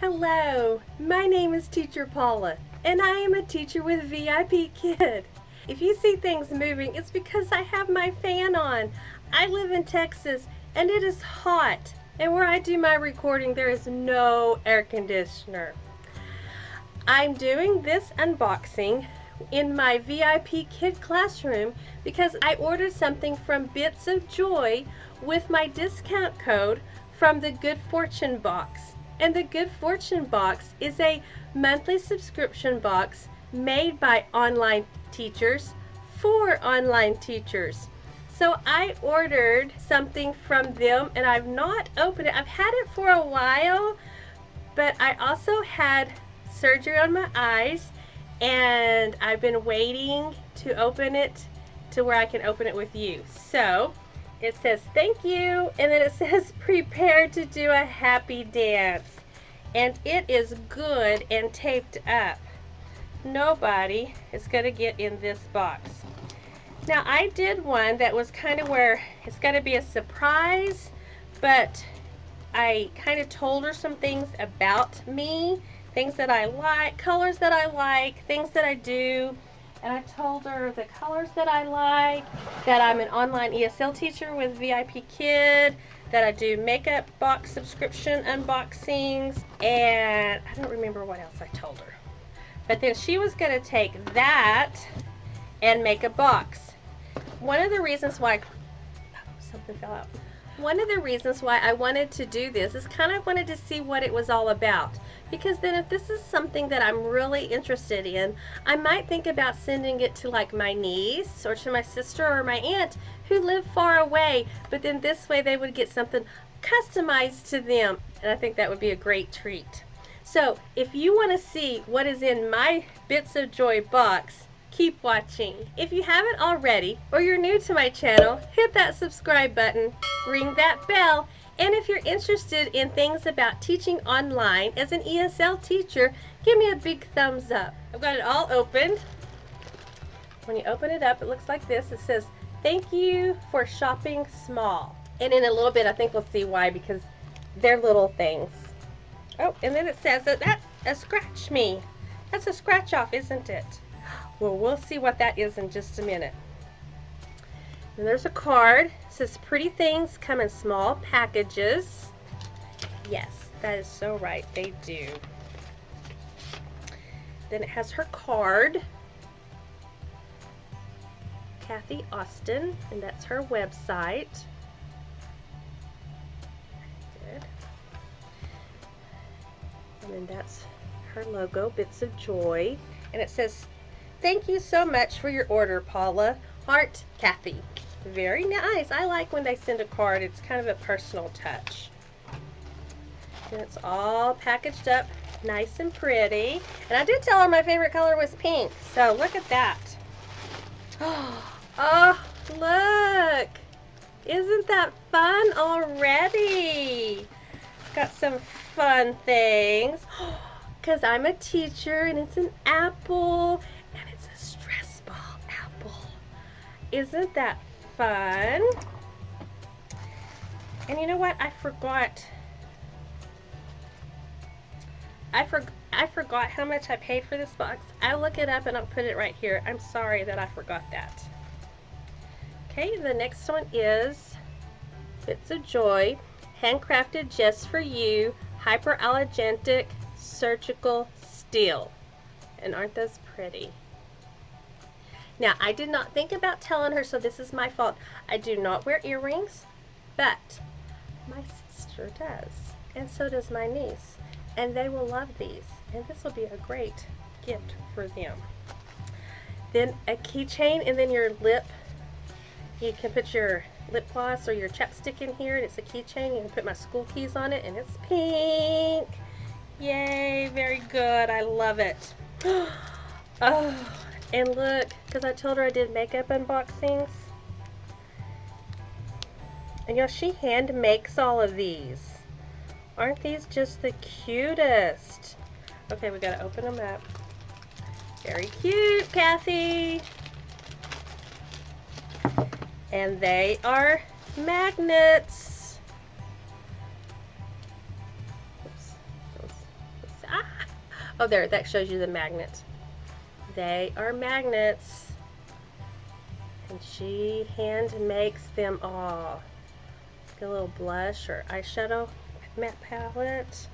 Hello, my name is Teacher Paula, and I am a teacher with VIPKid. If you see things moving, it's because I have my fan on. I live in Texas, and it is hot, and where I do my recording, there is no air conditioner. I'm doing this unboxing in my VIPKid classroom because I ordered something from Bits of Joy with my discount code from the Good Fortune box. And the Good Fortune box is a monthly subscription box made by online teachers for online teachers. So I ordered something from them and I've not opened it. I've had it for a while, but I also had surgery on my eyes and I've been waiting to open it to where I can open it with you. So it says thank you, and then it says prepare to do a happy dance, and it is good and taped up. Nobody is going to get in this box. Now I did one that was kind of where it's going to be a surprise, but I kind of told her some things about me, things that I like, colors that I like, things that I do. And I told her the colors that I like, that I'm an online ESL teacher with VIPKid, that I do makeup box subscription unboxings, and I don't remember what else I told her. But then she was going to take that and make a box. One of the reasons why, something fell out. One of the reasons why I wanted to do this is kind of wanted to see what it was all about. Because then if this is something that I'm really interested in, I might think about sending it to like my niece or to my sister or my aunt who live far away. But then this way they would get something customized to them. And I think that would be a great treat. So if you want to see what is in my Bits of Joy box, keep watching. If you haven't already, or you're new to my channel, hit that subscribe button, ring that bell, and if you're interested in things about teaching online as an ESL teacher, give me a big thumbs up. I've got it all opened. When you open it up, it looks like this. It says, thank you for shopping small. And in a little bit, I think we'll see why, because they're little things. Oh, and then it says that's a scratch me. That's a scratch off, isn't it? Well, we'll see what that is in just a minute. And there's a card. It says pretty things come in small packages. Yes, that is so right. They do. Then it has her card. Kathy Austin, and that's her website. Good. And then that's her logo, Bits of Joy. And it says, thank you so much for your order, Paula. Heart, Kathy. Very nice. I like when they send a card. It's kind of a personal touch. And it's all packaged up nice and pretty. And I did tell her my favorite color was pink. So look at that. Oh, look. Isn't that fun already? Got some fun things. Because I'm a teacher and it's an apple. And it's a stress ball apple. Isn't that fun? And you know what? I forgot how much I paid for this box. I'll look it up and I'll put it right here. I'm sorry that I forgot that. Okay, the next one is Bits of Joy, handcrafted just for you, hyperallergenic surgical steel. And aren't those pretty? Now, I did not think about telling her, so this is my fault. I do not wear earrings, but my sister does, and so does my niece, and they will love these, and this will be a great gift for them. Then a keychain, and then your lip. You can put your lip gloss or your chapstick in here, and it's a keychain. You can put my school keys on it, and it's pink. Yay, very good. I love it. Oh, and look, because I told her I did makeup unboxings. And you know, she hand makes all of these. Aren't these just the cutest? Okay, we gotta open them up. Very cute, Kathy. And they are magnets. Oops. Oh, there, that shows you the magnet. They are magnets. And she hand makes them all. Get a little blush or eyeshadow matte palette.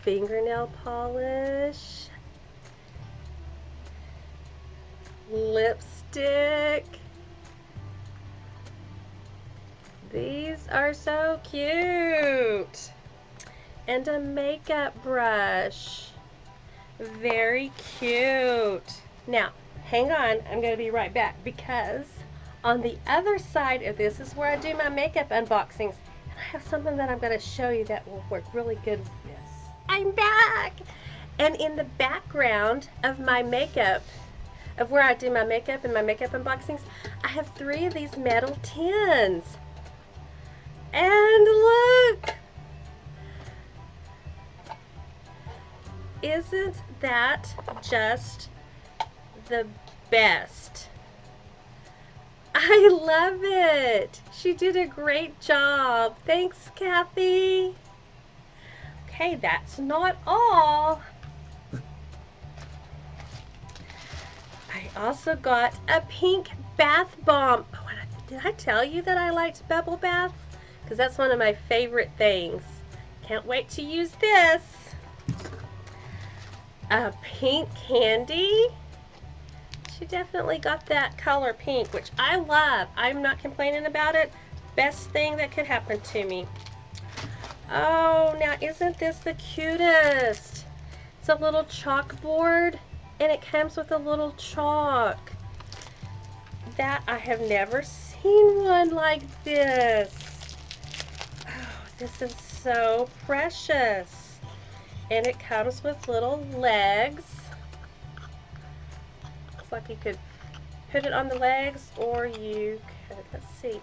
Fingernail polish. Lipstick. These are so cute. And a makeup brush. Very cute. Now, hang on, I'm going to be right back because on the other side of this is where I do my makeup unboxings. And I have something that I'm going to show you that will work really good with this. I'm back! And in the background of my makeup, of where I do my makeup and my makeup unboxings, I have 3 of these metal tins. And look! Isn't that just the best? I love it. She did a great job. Thanks, Kathy. Okay, that's not all. I also got a pink bath bomb. Oh, did I tell you that I liked bubble baths? Because that's one of my favorite things. Can't wait to use this. A pink candy. She definitely got that color pink, which I love. I'm not complaining about it. Best thing that could happen to me. Oh, now isn't this the cutest? It's a little chalkboard, and it comes with a little chalk. That I have never seen one like this. Oh, this is so precious. And it comes with little legs. Looks like you could put it on the legs, or you could, let's see.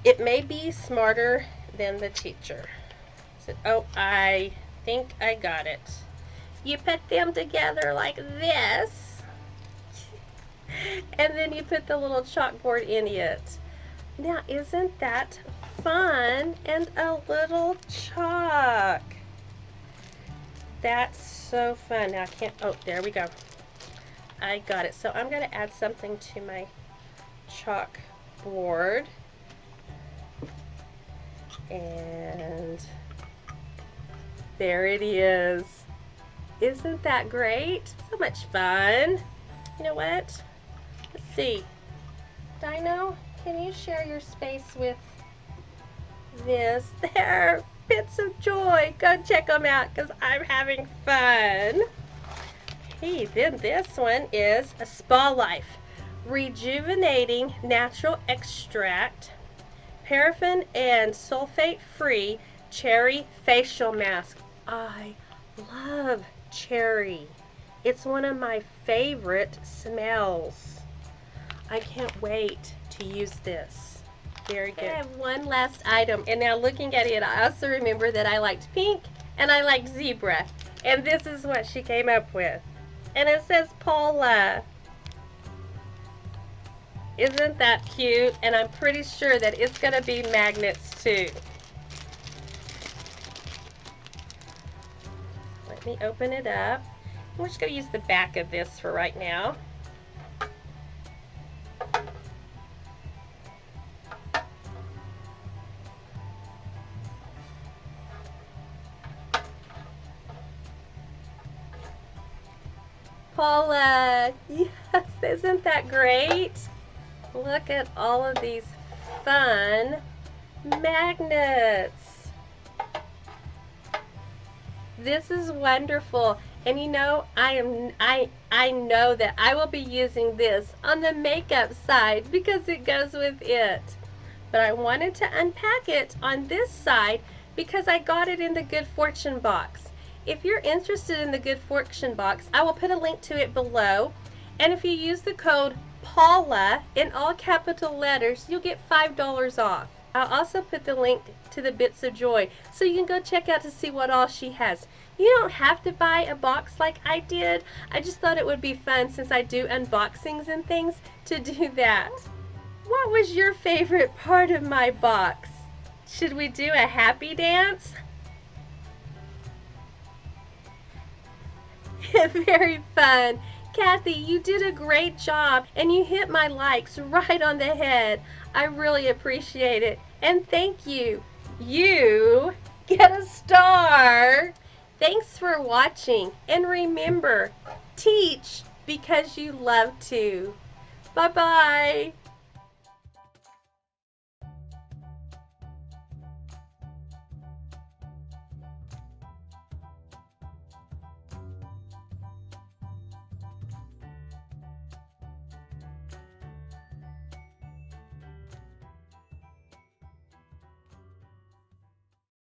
It may be smarter than the teacher. So, oh, I think I got it. You put them together like this, and then you put the little chalkboard in it. Now, isn't that fun? And a little chalk. That's so fun. Now I can't, oh, there we go. I got it. So I'm going to add something to my chalkboard. And there it is. Isn't that great? So much fun. You know what? Let's see. Dino, can you share your space with this? There. Bits of Joy. Go check them out because I'm having fun. Okay, then this one is a Spa Life Rejuvenating Natural Extract Paraffin and Sulfate Free Cherry Facial Mask. I love cherry. It's one of my favorite smells. I can't wait to use this. Very good. I have one last item, and now looking at it, I also remember that I liked pink and I liked zebra, and this is what she came up with. And it says Paula. Isn't that cute? And I'm pretty sure that it's going to be magnets too. Let me open it up. We're just going to use the back of this for right now. Paula, yes, isn't that great? Look at all of these fun magnets. This is wonderful. And you know, I know that I will be using this on the makeup side because it goes with it. But I wanted to unpack it on this side because I got it in the Good Fortune box. If you're interested in the Good Fortune box, I will put a link to it below. And if you use the code Paula in all capital letters, you'll get $5 off. I'll also put the link to the Bits of Joy so you can go check out to see what all she has. You don't have to buy a box like I did. I just thought it would be fun since I do unboxings and things to do that. What was your favorite part of my box? Should we do a happy dance? Very fun. Kathy, you did a great job and you hit my likes right on the head. I really appreciate it. And thank you. You get a star. Thanks for watching. And remember, teach because you love to. Bye-bye.